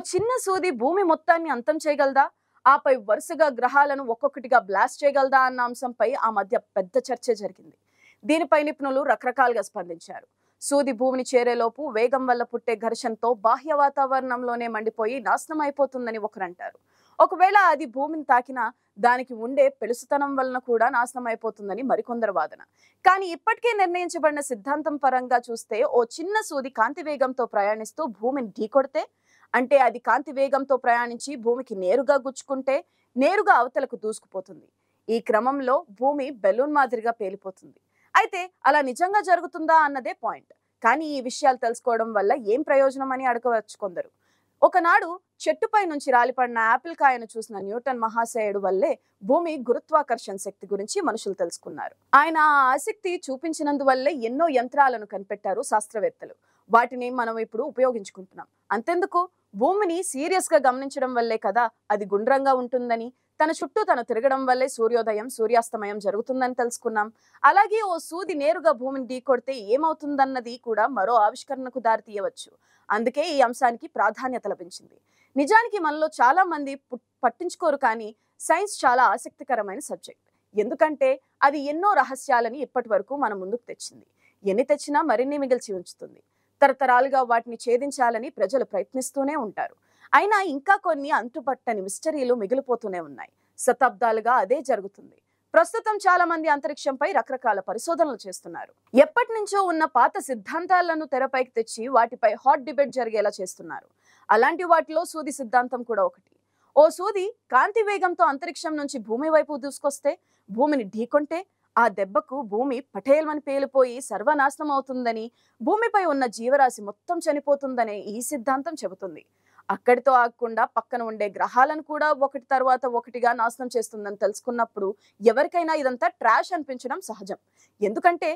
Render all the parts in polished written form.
చిన్న సూది భూమి మొత్తాన్ని అంతం చేయగలదా? ఆపై వరుసగా గ్రహాలను ఒక్కొక్కటిగా బ్లాస్ట్ చేయగలదా అన్న అంశంపై ఆ మధ్య పెద్ద చర్చ జరిగింది. దీనిపై నిపుణులు రకరకాలుగా స్పందించారు. సూది భూమిని చేరేలోపు వేగం వల్ల పుట్టే ఘర్షణతో బాహ్య వాతావరణంలోనే మండిపోయి నాశనం అయిపోతుందని ఒకరంటారు. ఒకవేళ అది భూమిని తాకినా దానికి ఉండే పెలుసుతనం వలన కూడా నాశనం అయిపోతుందని మరికొందరు వాదన. కానీ ఇప్పటికే నిర్ణయించబడిన సిద్ధాంతం పరంగా చూస్తే చిన్న సూది కాంతి వేగంతో ప్రయాణిస్తూ భూమిని ఢీకొడితే, అంటే అది కాంతి వేగంతో ప్రయాణించి భూమికి నేరుగా గుచ్చుకుంటే నేరుగా అవతలకు దూసుకుపోతుంది. ఈ క్రమంలో భూమి బెలూన్ మాదిరిగా పేలిపోతుంది. అయితే అలా నిజంగా జరుగుతుందా అన్నదే పాయింట్. కానీ ఈ విషయాలు తెలుసుకోవడం వల్ల ఏం ప్రయోజనం అని అడగవచ్చు కొందరు. ఒకనాడు చెట్టుపై నుంచి రాలిపడిన యాపిల్ కాయను చూసిన న్యూటన్ మహాశయుడు వల్లే భూమి గురుత్వాకర్షణ శక్తి గురించి మనుషులు తెలుసుకున్నారు. ఆయన ఆ ఆసక్తి చూపించినందువల్లే ఎన్నో యంత్రాలను కనిపెట్టారు శాస్త్రవేత్తలు. వాటిని మనం ఇప్పుడు ఉపయోగించుకుంటున్నాం. అంతెందుకు, భూమిని సీరియస్ గా గమనించడం వల్లే కదా అది గుండ్రంగా ఉంటుందని, తన చుట్టూ తను తిరగడం వల్లే సూర్యోదయం సూర్యాస్తమయం జరుగుతుందని తెలుసుకున్నాం. అలాగే సూది నేరుగా భూమిని ఢీకొడితే ఏమవుతుందన్నది కూడా మరో ఆవిష్కరణకు దారితీయవచ్చు. అందుకే ఈ అంశానికి ప్రాధాన్యత లభించింది. నిజానికి మనలో చాలా మంది పట్టించుకోరు, కానీ సైన్స్ చాలా ఆసక్తికరమైన సబ్జెక్ట్. ఎందుకంటే అది ఎన్నో రహస్యాలని ఇప్పటి వరకు మన ముందుకు తెచ్చింది. ఎన్ని తెచ్చినా మరిన్ని మిగిల్చి ఉంచుతుంది. తరతరాలుగా వాటిని ఛేదించాలని ప్రజలు ప్రయత్నిస్తూనే ఉంటారు. అయినా ఇంకా కొన్ని అంతుపట్టని మిస్టరీలు మిగిలిపోతూనే ఉన్నాయి. శతాబ్దాలుగా అదే జరుగుతుంది. ప్రస్తుతం చాలా మంది అంతరిక్షంపై రకరకాల పరిశోధనలు చేస్తున్నారు. ఎప్పటి నుంచో ఉన్న పాత సిద్ధాంతాలను తెరపైకి తెచ్చి వాటిపై హాట్ డిబేట్ జరిగేలా చేస్తున్నారు. అలాంటి వాటిలో సూది సిద్ధాంతం కూడా ఒకటి. సూది కాంతి వేగంతో అంతరిక్షం నుంచి భూమి వైపు దూసుకొస్తే, భూమిని ఢీకొంటే ఆ దెబ్బకు భూమి పటేల్మని పేలిపోయి సర్వనాశనం అవుతుందని, భూమిపై ఉన్న జీవరాశి మొత్తం చనిపోతుందనే ఈ సిద్ధాంతం చెబుతుంది. అక్కడితో ఆగకుండా పక్కన ఉండే గ్రహాలను కూడా ఒకటి తర్వాత ఒకటిగా నాశనం చేస్తుందని తెలుసుకున్నప్పుడు ఎవరికైనా ఇదంతా ట్రాష్ అనిపించడం సహజం. ఎందుకంటే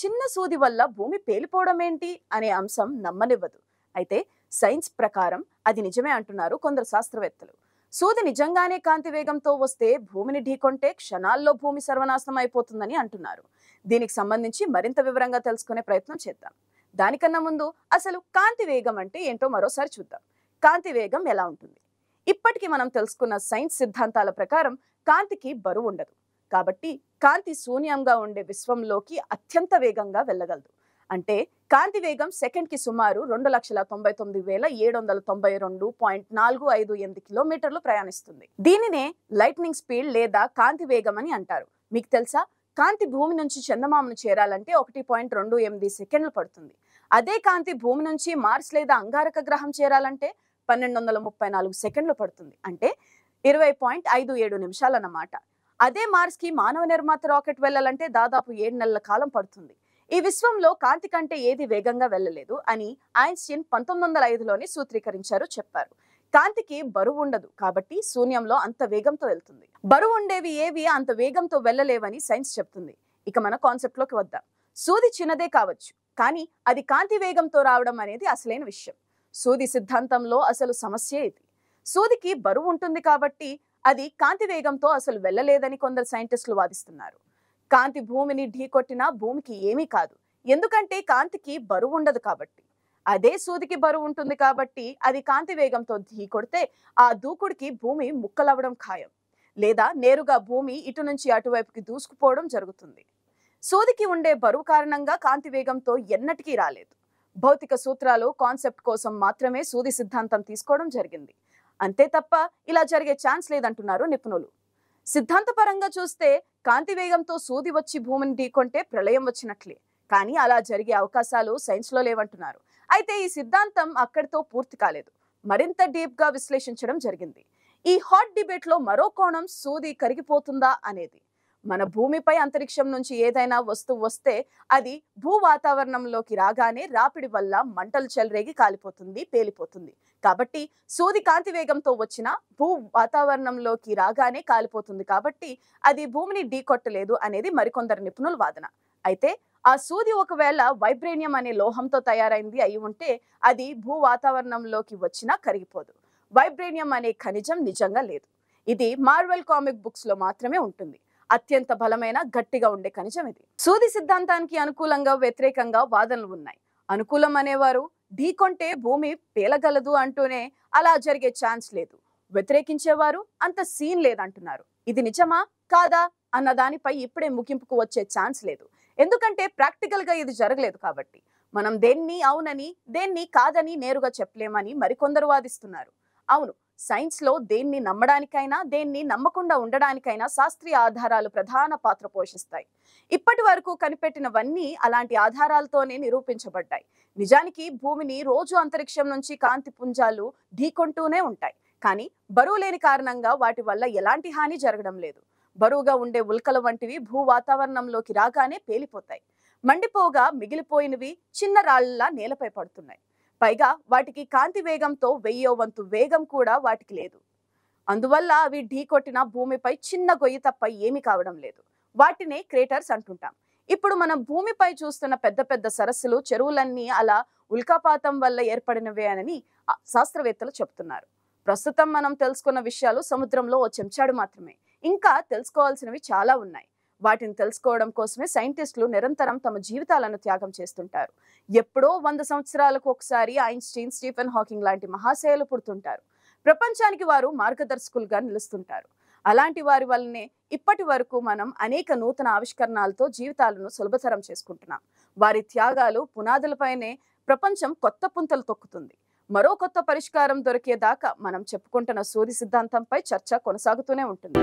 చిన్న సూది వల్ల భూమి పేలిపోవడం ఏంటి అనే అంశం నమ్మనివ్వదు. అయితే సైన్స్ ప్రకారం అది నిజమే అంటున్నారు కొందరు శాస్త్రవేత్తలు. సూది నిజంగానే కాంతి వేగంతో వస్తే భూమిని ఢీకొంటే క్షణాల్లో భూమి సర్వనాశనం అయిపోతుందని అంటున్నారు. దీనికి సంబంధించి మరింత వివరంగా తెలుసుకునే ప్రయత్నం చేద్దాం. దానికన్నా ముందు అసలు కాంతి వేగం అంటే ఏంటో మరోసారి చూద్దాం. కాంతి వేగం ఎలా ఉంటుంది? ఇప్పటికీ మనం తెలుసుకున్న సైన్స్ సిద్ధాంతాల ప్రకారం కాంతికి బరువు ఉండదు. కాబట్టి కాంతి శూన్యంగా ఉండే విశ్వంలోకి అత్యంత వేగంగా వెళ్ళగలదు. అంటే కాంతి వేగం సెకండ్కి సుమారు 2,99,792.458 కిలోమీటర్లు ప్రయాణిస్తుంది. దీనినే లైట్నింగ్ స్పీడ్ లేదా కాంతి వేగం అని అంటారు. మీకు తెలుసా, కాంతి భూమి నుంచి చందమామను చేరాలంటే 1.28 సెకండ్లు పడుతుంది. అదే కాంతి భూమి నుంచి మార్స్ లేదా అంగారక గ్రహం చేరాలంటే 1234 సెకండ్లు పడుతుంది. అంటే 20.57 నిమిషాలన్నమాట. అదే మార్స్ కి మానవ నిర్మాత రాకెట్ వెళ్ళాలంటే దాదాపు 7 నెలల కాలం పడుతుంది. ఈ విశ్వంలో కాంతి కంటే ఏది వేగంగా వెళ్ళలేదు అని ఐన్స్టీన్ 1905లోనే సూత్రీకరించారు, చెప్పారు. కాంతికి బరువు ఉండదు కాబట్టి శూన్యంలో అంత వేగంతో వెళ్తుంది. బరువు ఉండేవి ఏవి అంత వేగంతో వెళ్ళలేవని సైన్స్ చెప్తుంది. ఇక మన కాన్సెప్ట్ లోకి వద్దాం. సూది చిన్నదే కావచ్చు, కానీ అది కాంతి వేగంతో రావడం అనేది అసలైన విషయం. సూది సిద్ధాంతంలో అసలు సమస్య ఇది. సూదికి బరువు ఉంటుంది కాబట్టి అది కాంతి వేగంతో అసలు వెళ్ళలేదని కొందరు సైంటిస్టులు వాదిస్తున్నారు. కాంతి భూమిని ఢీకొట్టినా భూమికి ఏమీ కాదు, ఎందుకంటే కాంతికి బరువు ఉండదు కాబట్టి. అదే సూదికి బరువు ఉంటుంది కాబట్టి అది కాంతి వేగంతో ఢీకొడితే ఆ దూకుడికి భూమి ముక్కలవ్వడం ఖాయం, లేదా నేరుగా భూమి ఇటు నుంచి అటువైపుకి దూసుకుపోవడం జరుగుతుంది. సూదికి ఉండే బరువు కారణంగా కాంతి వేగంతో ఎన్నటికీ రాలేదు. భౌతిక సూత్రాలు కాన్సెప్ట్ కోసం మాత్రమే సూది సిద్ధాంతం తీసుకోవడం జరిగింది. అంతే తప్ప ఇలా జరిగే ఛాన్స్ లేదంటున్నారు నిపుణులు. సిద్ధాంతపరంగా చూస్తే కాంతి వేగంతో సూది వచ్చి భూమిని ఢీకొంటే ప్రళయం వచ్చినట్లే, కానీ అలా జరిగే అవకాశాలు సైన్స్ లో లేవంటున్నారు. అయితే ఈ సిద్ధాంతం అక్కడితో పూర్తి కాలేదు. మరింత డీప్ గా విశ్లేషించడం జరిగింది. ఈ హాట్ డిబేట్ లో మరో కోణం సూది కరిగిపోతుందా అనేది. మన భూమిపై అంతరిక్షం నుంచి ఏదైనా వస్తువు వస్తే అది భూ వాతావరణంలోకి రాగానే రాపిడి వల్ల మంటలు చెలరేగి కాలిపోతుంది, పేలిపోతుంది. కాబట్టి సూది కాంతి వేగంతో వచ్చిన భూ వాతావరణంలోకి రాగానే కాలిపోతుంది కాబట్టి అది భూమిని ఢీకొట్టలేదు అనేది మరికొందరు నిపుణుల వాదన. అయితే ఆ సూది ఒకవేళ వైబ్రేనియం అనే లోహంతో తయారైంది అయి ఉంటే అది భూ వాతావరణంలోకి వచ్చినా కరిగిపోదు. వైబ్రేనియం అనే ఖనిజం నిజంగా లేదు. ఇది మార్వెల్ కామిక్ బుక్స్ లో మాత్రమే ఉంటుంది. అత్యంత బలమైన గట్టిగా ఉండే ఖనిజం ఇది. సూది సిద్ధాంతానికి అనుకూలంగా వ్యతిరేకంగా వాదనలు ఉన్నాయి. అనుకూలం అనేవారు ఢీకొంటే భూమి పేలగలదు అంటూనే అలా జరిగే ఛాన్స్ లేదు. వ్యతిరేకించేవారు అంత సీన్ లేదంటున్నారు. ఇది నిజమా కాదా అన్న దానిపై ఇప్పుడే ముగింపుకు వచ్చే ఛాన్స్ లేదు. ఎందుకంటే ప్రాక్టికల్ గా ఇది జరగలేదు కాబట్టి. మనం దేన్ని అవునని దేన్ని కాదని నేరుగా చెప్పలేమని మరికొందరు వాదిస్తున్నారు. అవును, సైన్స్ లో దేన్ని నమ్మడానికైనా దేన్ని నమ్మకుండా ఉండడానికైనా శాస్త్రీయ ఆధారాలు ప్రధాన పాత్ర పోషిస్తాయి. ఇప్పటి వరకు కనిపెట్టినవన్నీ అలాంటి ఆధారాలతోనే నిరూపించబడ్డాయి. నిజానికి భూమిని రోజు అంతరిక్షం నుంచి కాంతి పుంజాలు ఢీకొంటూనే ఉంటాయి. కానీ బరువు లేని కారణంగా వాటి వల్ల ఎలాంటి హాని జరగడం లేదు. బరువుగా ఉండే ఉల్కల వంటివి భూ వాతావరణంలోకి రాగానే పేలిపోతాయి. మండిపోగా మిగిలిపోయినవి చిన్న రాళ్లలా నేలపై పడుతున్నాయి. పైగా వాటికి కాంతి వేగంతో 1000వ వంతు వేగం కూడా వాటికి లేదు. అందువల్ల అవి ఢీకొట్టిన భూమిపై చిన్న గొయ్యి తప్ప ఏమీ కావడం లేదు. వాటినే క్రేటర్స్ అంటుంటాం. ఇప్పుడు మనం భూమిపై చూస్తున్న పెద్ద పెద్ద సరస్సులు, చెరువులన్నీ అలా ఉల్కాపాతం వల్ల ఏర్పడినవే అని శాస్త్రవేత్తలు చెప్తున్నారు. ప్రస్తుతం మనం తెలుసుకున్న విషయాలు సముద్రంలో ఓ చెంచాడు మాత్రమే. ఇంకా తెలుసుకోవాల్సినవి చాలా ఉన్నాయి. వాటిని తెలుసుకోవడం కోసమే సైంటిస్టులు నిరంతరం తమ జీవితాలను త్యాగం చేస్తుంటారు. ఎప్పుడో 100 సంవత్సరాలకు ఒకసారి ఐన్స్టీన్, స్టీఫెన్ హాకింగ్ లాంటి మహాశయులు పుడుతుంటారు. ప్రపంచానికి వారు మార్గదర్శకులుగా నిలుస్తుంటారు. అలాంటి వారి వల్లనే ఇప్పటి వరకు మనం అనేక నూతన ఆవిష్కరణలతో జీవితాలను సులభతరం చేసుకుంటున్నాం. వారి త్యాగాలు పునాదులపైనే ప్రపంచం కొత్త పుంతలు తొక్కుతుంది. మరో కొత్త పరిష్కారం దొరికేదాకా మనం చెప్పుకుంటున్న సూర్య సిద్ధాంతంపై చర్చ కొనసాగుతూనే ఉంటుంది.